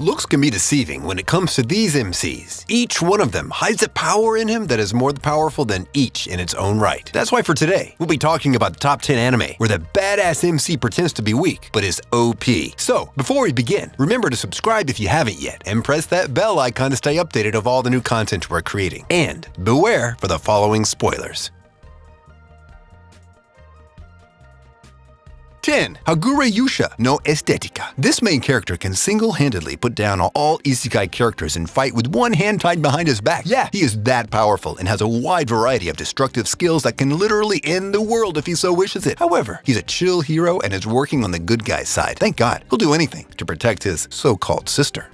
Looks can be deceiving when it comes to these MCs. Each one of them hides a power in him that is more powerful than each in its own right. That's why for today, we'll be talking about the top 10 anime where the badass MC pretends to be weak, but is OP. So, before we begin, remember to subscribe if you haven't yet, and press that bell icon to stay updated of all the new content we're creating. And beware for the following spoilers. 10. Hagure Yusha no Estetica. This main character can single-handedly put down all isekai characters and fight with one hand tied behind his back. Yeah, he is that powerful and has a wide variety of destructive skills that can literally end the world if he so wishes it. However, he's a chill hero and is working on the good guy's side. Thank God. He'll do anything to protect his so-called sister.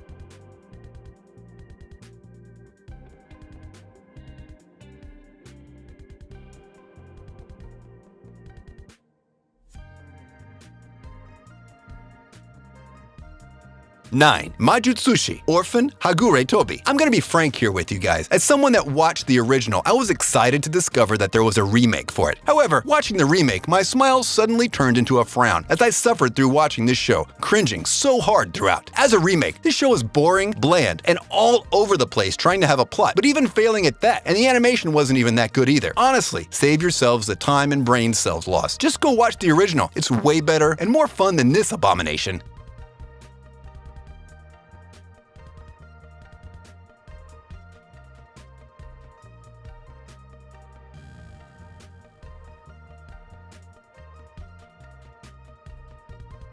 9. Majutsushi, Orphan Hagure Tobi. I'm gonna be frank here with you guys. As someone that watched the original, I was excited to discover that there was a remake for it. However, watching the remake, my smile suddenly turned into a frown as I suffered through watching this show, cringing so hard throughout. As a remake, this show is boring, bland, and all over the place trying to have a plot, but even failing at that, and the animation wasn't even that good either. Honestly, save yourselves the time and brain cells lost. Just go watch the original. It's way better and more fun than this abomination.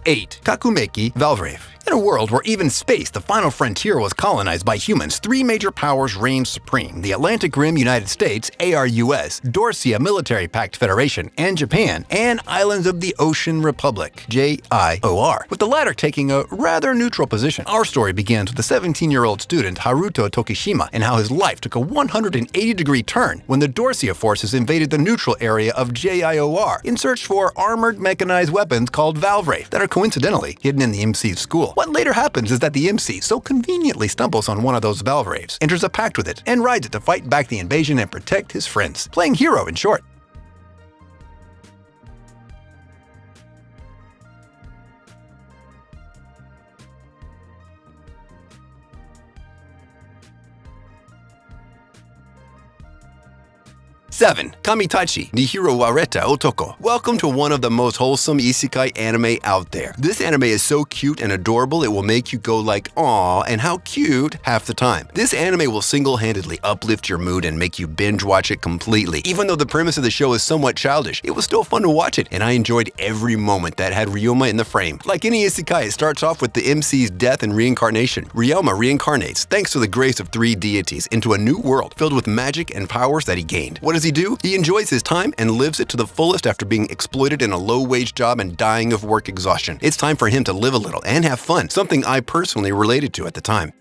8. Kakumeki Valvrave. In a world where even space, the final frontier, was colonized by humans, three major powers reigned supreme: the Atlantic Rim United States, ARUS, Dorsia Military Pact Federation, and Japan, and Islands of the Ocean Republic, JIOR, with the latter taking a rather neutral position. Our story begins with a 17-year-old student, Haruto Tokishima, and how his life took a 180-degree turn when the Dorsia forces invaded the neutral area of JIOR in search for armored mechanized weapons called Valvrave that are coincidentally hidden in the MC's school. What later happens is that the MC so conveniently stumbles on one of those Valvraves, enters a pact with it, and rides it to fight back the invasion and protect his friends. Playing hero, in short. 7. Kamitachi Nihiro Wareta Otoko. Welcome to one of the most wholesome isekai anime out there. This anime is so cute and adorable it will make you go like, "Aw, and how cute," half the time. This anime will single-handedly uplift your mood and make you binge watch it completely. Even though the premise of the show is somewhat childish, it was still fun to watch it, and I enjoyed every moment that had Ryoma in the frame. Like any isekai, it starts off with the MC's death and reincarnation. Ryoma reincarnates, thanks to the grace of three deities, into a new world filled with magic and powers that he gained. What does he do? He enjoys his time and lives it to the fullest after being exploited in a low-wage job and dying of work exhaustion. It's time for him to live a little and have fun, something I personally related to at the time.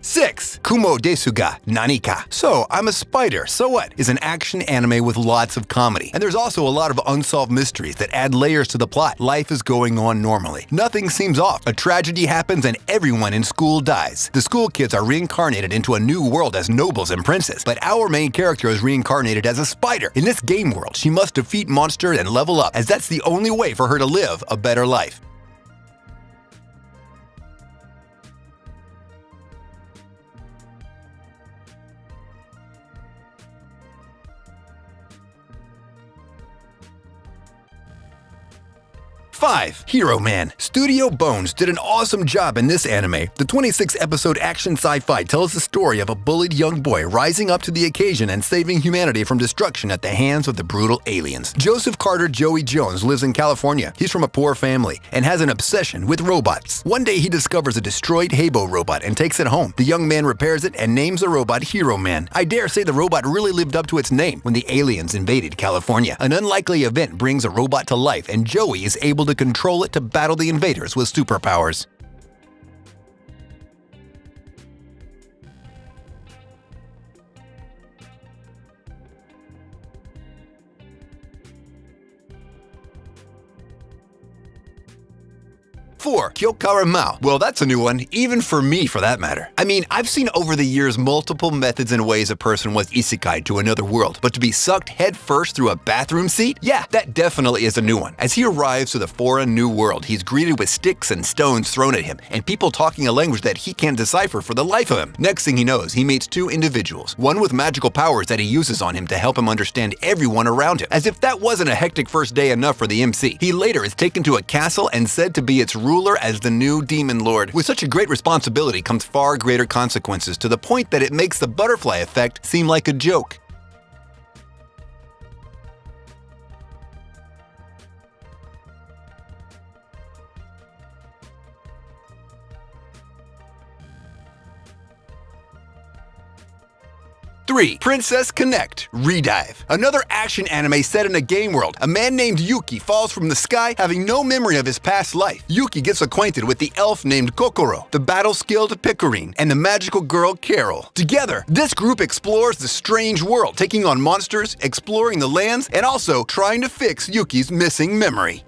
6. Kumo Desuga Nanika. So, I'm a Spider, so what? Is an action anime with lots of comedy. And there's also a lot of unsolved mysteries that add layers to the plot. Life is going on normally. Nothing seems off. A tragedy happens and everyone in school dies. The school kids are reincarnated into a new world as nobles and princes. But our main character is reincarnated as a spider. In this game world, she must defeat monsters and level up, as that's the only way for her to live a better life. 5. Hero Man. Studio Bones did an awesome job in this anime. The 26-episode action sci-fi tells the story of a bullied young boy rising up to the occasion and saving humanity from destruction at the hands of the brutal aliens. Joseph Carter Joey Jones lives in California. He's from a poor family and has an obsession with robots. One day he discovers a destroyed Habo robot and takes it home. The young man repairs it and names the robot Hero Man. I dare say the robot really lived up to its name when the aliens invaded California. An unlikely event brings a robot to life, and Joey is able to control it to battle the invaders with superpowers. 4. Kyokaramao. Well, that's a new one, even for me for that matter. I mean, I've seen over the years multiple methods and ways a person was isekai to another world, but to be sucked headfirst through a bathroom seat? Yeah, that definitely is a new one. As he arrives to the foreign new world, he's greeted with sticks and stones thrown at him, and people talking a language that he can't decipher for the life of him. Next thing he knows, he meets 2 individuals, one with magical powers that he uses on him to help him understand everyone around him. As if that wasn't a hectic first day enough for the MC, he later is taken to a castle and said to be its ruler as the new demon lord. With such a great responsibility comes far greater consequences, to the point that it makes the butterfly effect seem like a joke. 3. Princess Connect Redive. Another action anime set in a game world. A man named Yuki falls from the sky, having no memory of his past life. Yuki gets acquainted with the elf named Kokoro, the battle-skilled Picorine, and the magical girl Carol. Together, this group explores the strange world, taking on monsters, exploring the lands, and also trying to fix Yuki's missing memory.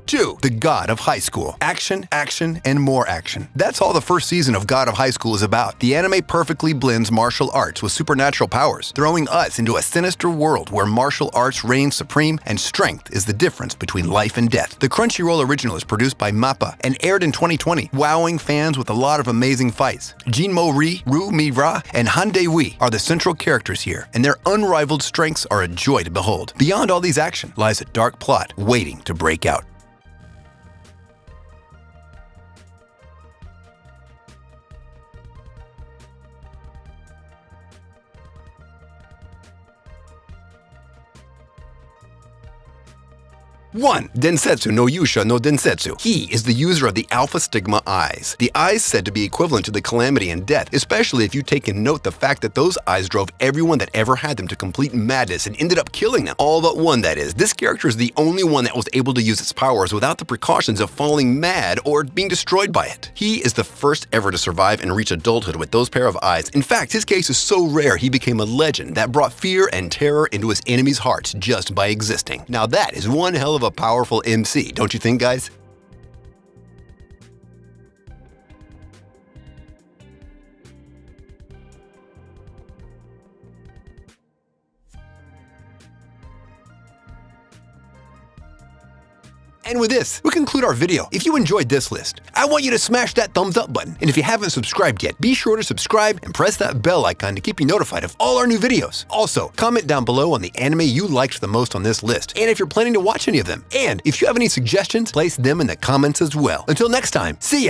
2. The God of High School. Action, action, and more action. That's all the first season of God of High School is about. The anime perfectly blends martial arts with supernatural powers, throwing us into a sinister world where martial arts reign supreme and strength is the difference between life and death. The Crunchyroll original is produced by MAPPA and aired in 2020, wowing fans with a lot of amazing fights. Jinmo Ri, Ru Mi Ra, and Hande Wee are the central characters here, and their unrivaled strengths are a joy to behold. Beyond all these action lies a dark plot waiting to break out. One. Densetsu no Yusha no Densetsu. He is the user of the Alpha Stigma Eyes. The eyes said to be equivalent to the calamity and death, especially if you take in note the fact that those eyes drove everyone that ever had them to complete madness and ended up killing them. All but one, that is. This character is the only one that was able to use its powers without the precautions of falling mad or being destroyed by it. He is the first ever to survive and reach adulthood with those pair of eyes. In fact, his case is so rare he became a legend that brought fear and terror into his enemies' hearts just by existing. Now that is one hell of a powerful MC, don't you think, guys? And with this, we conclude our video. If you enjoyed this list, I want you to smash that thumbs up button. And if you haven't subscribed yet, be sure to subscribe and press that bell icon to keep you notified of all our new videos. Also, comment down below on the anime you liked the most on this list, and if you're planning to watch any of them. And if you have any suggestions, place them in the comments as well. Until next time, see ya!